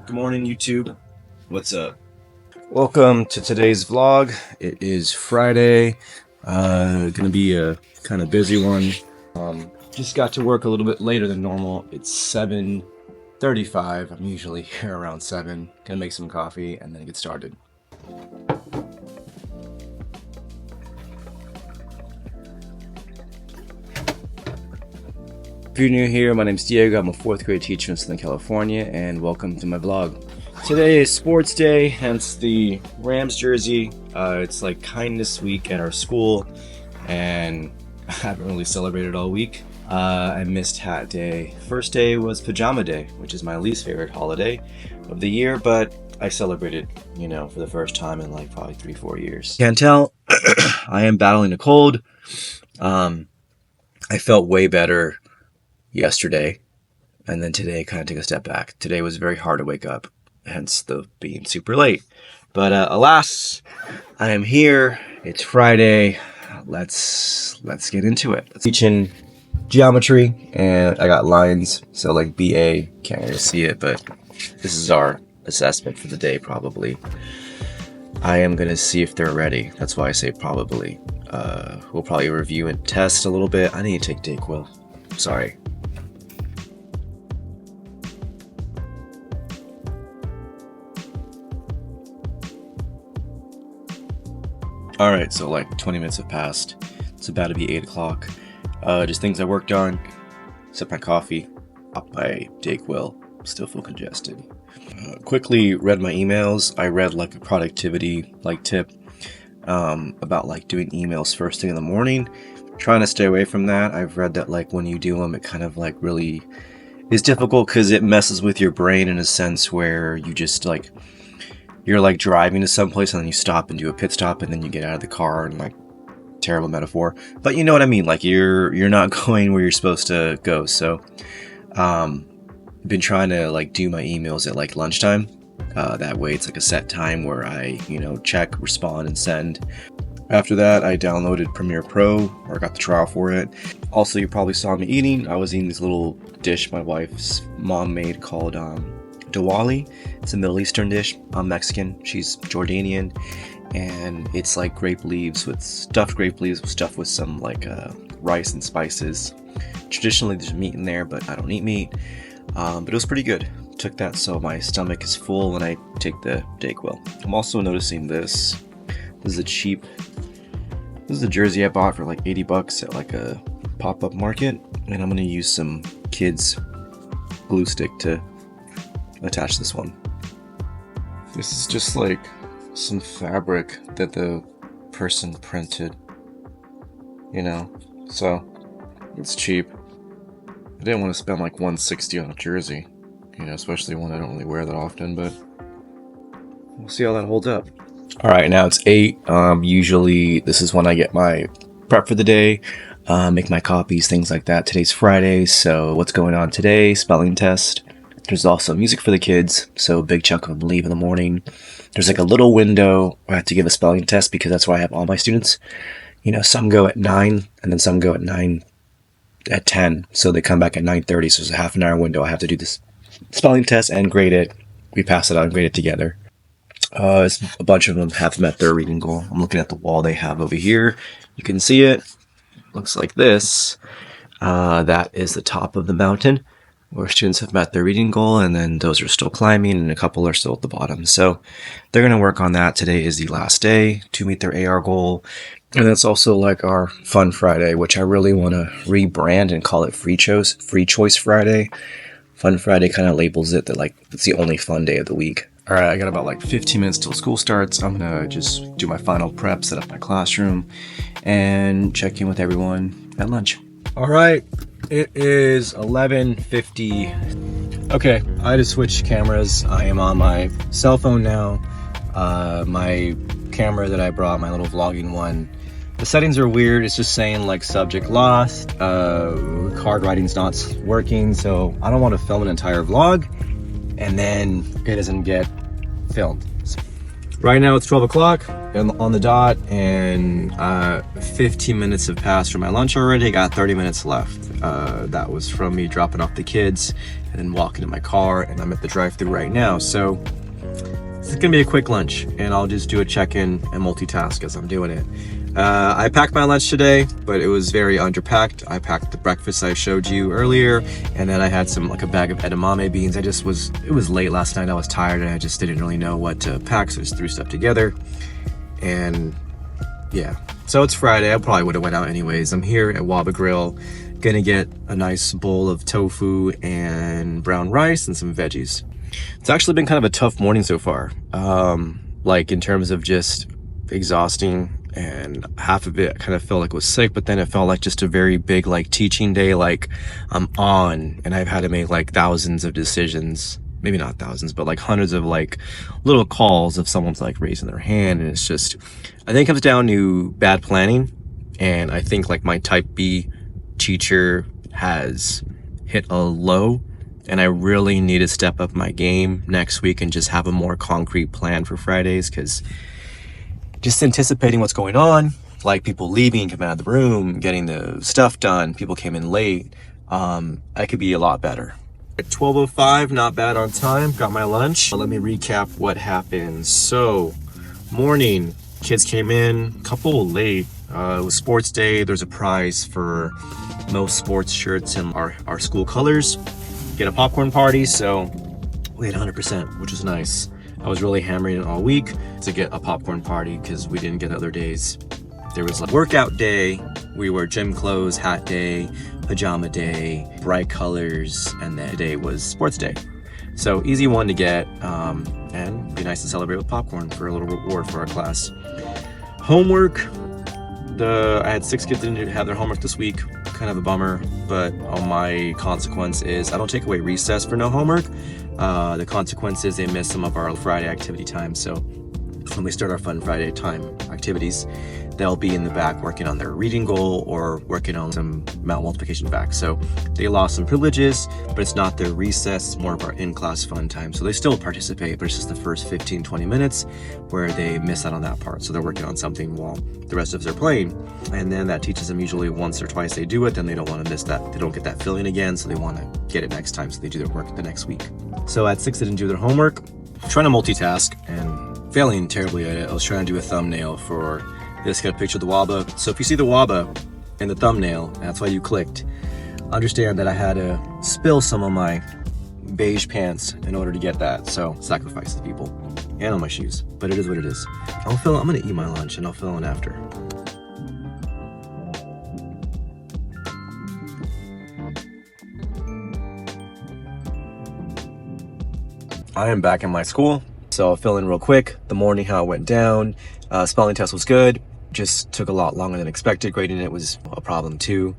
Good morning, YouTube. What's up? Welcome to today's vlog. It is Friday. Gonna be a kind of busy one. Just got to work a little bit later than normal. It's 7:35. I'm usually here around 7. Gonna make some coffee and then get started. If you're new here, my name's Diego. I'm a 4th grade teacher in Southern California, and welcome to my vlog. Today is sports day, hence the Rams jersey. It's like kindness week at our school, and I haven't really celebrated all week. I missed hat day. First day was pajama day, which is my least favorite holiday of the year, but I celebrated, for the first time in like probably 3-4 years. Can't tell, I am battling a cold. I felt way better yesterday, and then today kind of took a step back. Today was very hard to wake up, hence the being super late. But alas, I am here. It's Friday. Let's get into it. Let's teaching geometry, and I got lines, so like BA, can't really see it, but this is our assessment for the day probably. I am gonna see if they're ready. That's why I say probably. We'll probably review and test a little bit. I need to take Dayquil. Sorry. Alright, so like 20 minutes have passed. It's about to be 8 o'clock. Just things I worked on. Sip my coffee. Up my Dayquil. Still feel congested. Quickly read my emails. I read like a productivity tip about doing emails first thing in the morning. Trying to stay away from that. I've read that when you do them, it kind of really is difficult because it messes with your brain in a sense where you just you're driving to someplace and then you stop and do a pit stop and then you get out of the car and terrible metaphor, but you know what I mean, you're not going where you're supposed to go. So been trying to do my emails at lunchtime. That way it's a set time where I check, respond, and send. After that, I downloaded Premiere Pro, or I got the trial for it. Also, you probably saw me eating. I was eating this little dish my wife's mom made called Dali. It's a Middle Eastern dish. I'm Mexican. She's Jordanian. And it's grape leaves with stuffed grape leaves stuffed with some rice and spices. Traditionally, there's meat in there, but I don't eat meat. But it was pretty good. Took that so my stomach is full when I take the Dayquil. I'm also noticing this. This is a jersey I bought for $80 at a pop-up market, and I'm gonna use some kids glue stick to attach this one. This is just some fabric that the person printed, so it's cheap. I didn't want to spend $160 on a jersey, especially one I don't really wear that often, but we'll see how that holds up. Alright, now it's 8. Usually this is when I get my prep for the day, make my copies, things like that. Today's Friday, so what's going on today? Spelling test. There's also music for the kids, so a big chunk of them leave in the morning. There's a little window where I have to give a spelling test because that's where I have all my students. Some go at 9, and then some go at 10, so they come back at 9:30, so there's a half an hour window. I have to do this spelling test and grade it. We pass it out and grade it together. A bunch of them have met their reading goal. I'm looking at the wall they have over here. You can see it. Looks like this. That is the top of the mountain where students have met their reading goal, and then those are still climbing, and a couple are still at the bottom. So they're going to work on that. Today is the last day to meet their AR goal. And that's also our Fun Friday, which I really want to rebrand and call it Free Choice Friday. Fun Friday kind of labels it that it's the only fun day of the week. Alright, I got about 15 minutes till school starts. I'm gonna just do my final prep, set up my classroom, and check in with everyone at lunch. Alright, it is 11:50. Okay, I just switched cameras. I am on my cell phone now. My camera that I brought, my little vlogging one, the settings are weird. It's just saying subject lost, card writing's not working, so I don't want to film an entire vlog and then it doesn't get filmed. Right now it's 12 o'clock on the dot, and 15 minutes have passed from my lunch already. Got 30 minutes left. That was from me dropping off the kids and then walking to my car, and I'm at the drive-thru right now. So it's gonna be a quick lunch, and I'll just do a check-in and multitask as I'm doing it. I packed my lunch today, but it was very underpacked. I packed the breakfast I showed you earlier, and then I had a bag of edamame beans. It was late last night. I was tired, and I just didn't really know what to pack, so I just threw stuff together. And yeah, so it's Friday. I probably would have went out anyways. I'm here at Waba Grill, gonna get a nice bowl of tofu and brown rice and some veggies. It's actually been kind of a tough morning so far. Like in terms of just exhausting, and half of it kind of felt like it was sick, but then it felt like just a very big like teaching day. Like I'm on, and I've had to make like thousands of decisions, maybe not thousands, but like hundreds of like little calls if someone's like raising their hand. And it's just, I think it comes down to bad planning. And I think like my type B teacher has hit a low, and I really need to step up my game next week and just have a more concrete plan for Fridays, because just anticipating what's going on, like people leaving, coming out of the room, getting the stuff done, people came in late, I could be a lot better. At 12:05, not bad on time, got my lunch. Let me recap what happened. So, morning, kids came in, a couple late. It was sports day. There's a prize for most sports shirts in our school colors. Get a popcorn party, so we had 100%, which was nice. I was really hammering it all week to get a popcorn party because we didn't get other days. There was like workout day, we wore gym clothes, hat day, pajama day, bright colors, and then today was sports day. So easy one to get, and be nice to celebrate with popcorn for a little reward for our class. Homework, I had 6 kids that didn't have their homework this week. Kind of a bummer, but my consequence is I don't take away recess for no homework. The consequence is they miss some of our Friday activity time. So when we start our Fun Friday time activities, they'll be in the back working on their reading goal or working on some multiplication facts. So they lost some privileges, but it's not their recess, it's more of our in-class fun time. So they still participate, but it's just the first 15-20 minutes where they miss out on that part. So they're working on something while the rest of us are playing. And then that teaches them usually once or twice they do it, then they don't want to miss that. They don't get that feeling again, so they want to get it next time, so they do their work the next week. So at 6, they didn't do their homework. Trying to multitask and failing terribly at it. I was trying to do a thumbnail for this, got a picture of the Waba. So if you see the Waba in the thumbnail, that's why you clicked. Understand that I had to spill some of my beige pants in order to get that. So sacrifice the people and on my shoes, but it is what it is. I'm gonna eat my lunch and I'll fill in after. I am back in my school, so I'll fill in real quick. The morning, how it went down. Spelling test was good, just took a lot longer than expected. Grading it was a problem too.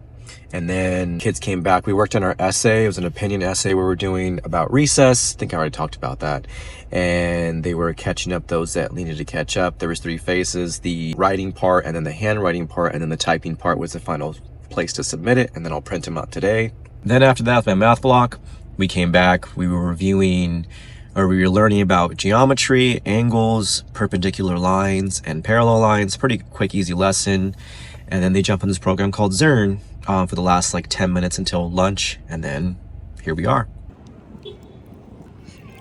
And then kids came back. We worked on our essay. It was an opinion essay we were doing about recess. I think I already talked about that. And they were catching up those that needed to catch up. There was 3 phases, the writing part, and then the handwriting part, and then the typing part was the final place to submit it. And then I'll print them out today. Then after that, my math block, we came back. We were learning about geometry, angles, perpendicular lines, and parallel lines. Pretty quick, easy lesson. And then they jump on this program called Zern for the last like 10 minutes until lunch. And then here we are.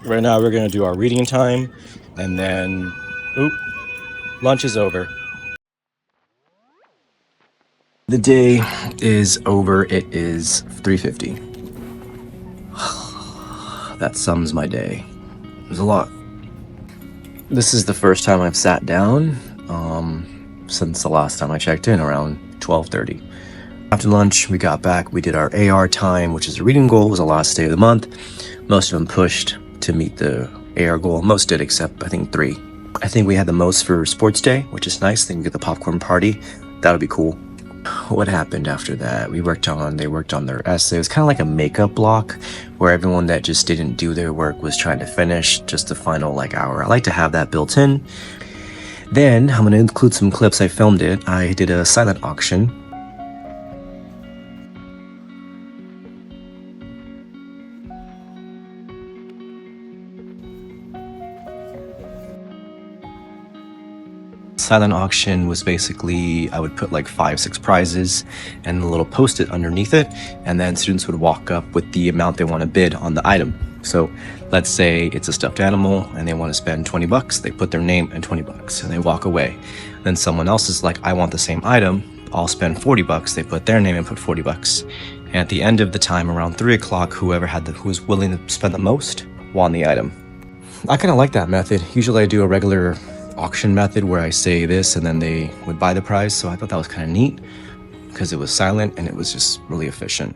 Right now we're gonna do our reading time, and then, lunch is over. The day is over. It is 3:50. That sums my day. There's a lot. This is the first time I've sat down since the last time I checked in, around 12:30. After lunch, we got back. We did our AR time, which is a reading goal. It was the last day of the month. Most of them pushed to meet the AR goal. Most did, except I think 3. I think we had the most for sports day, which is nice. I think we get the popcorn party. That would be cool. What happened after that? They worked on their essay. It was kind of like a makeup block where everyone that just didn't do their work was trying to finish just the final like hour. I like to have that built in. Then I'm going to include some clips. I filmed it. I did a silent auction. silent auction was basically, I would put like 5-6 prizes and a little post-it underneath it, and then students would walk up with the amount they want to bid on the item. So let's say it's a stuffed animal and they want to spend 20 bucks, they put their name and 20 bucks and they walk away. Then someone else is like, I want the same item, I'll spend 40 bucks, they put their name and put 40 bucks. And at the end of the time, around 3 o'clock, who was willing to spend the most won the item. I kind of like that method. Usually I do a regular auction method where I say this and then they would buy the prize, so I thought that was kind of neat because it was silent and it was just really efficient.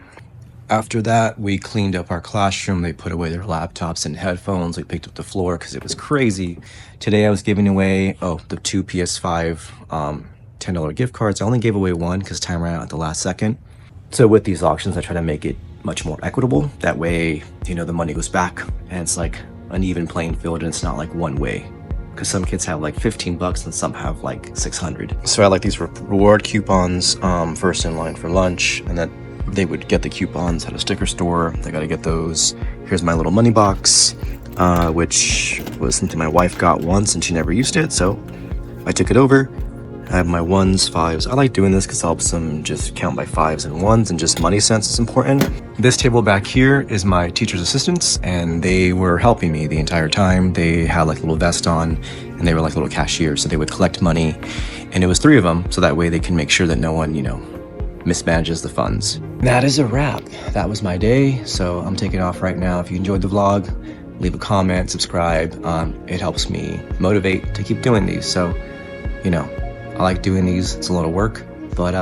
After that, we cleaned up our classroom. They put away their laptops and headphones. We picked up the floor because it was crazy. Today I was giving away, the 2 PS5 $10 gift cards. I only gave away one because time ran out at the last second. So with these auctions, I try to make it much more equitable. That way, the money goes back and it's like an even playing field and it's not like one way. Because some kids have like 15 bucks and some have like 600. So I like these reward coupons, first in line for lunch, and then they would get the coupons at a sticker store. They got to get those. Here's my little money box, which was something my wife got once and she never used it, so I took it over. I have my 1s, 5s. I like doing this because it helps them just count by 5s and 1s, and just money sense is important. This table back here is my teacher's assistants, and they were helping me the entire time. They had like a little vest on, and they were like little cashiers, so they would collect money, and it was 3 of them, so that way they can make sure that no one, mismanages the funds. That is a wrap. That was my day, so I'm taking off right now. If you enjoyed the vlog, leave a comment, subscribe. It helps me motivate to keep doing these, so, I like doing these. It's a lot of work, but,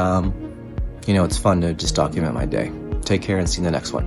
it's fun to just document my day. Take care and see you in the next one.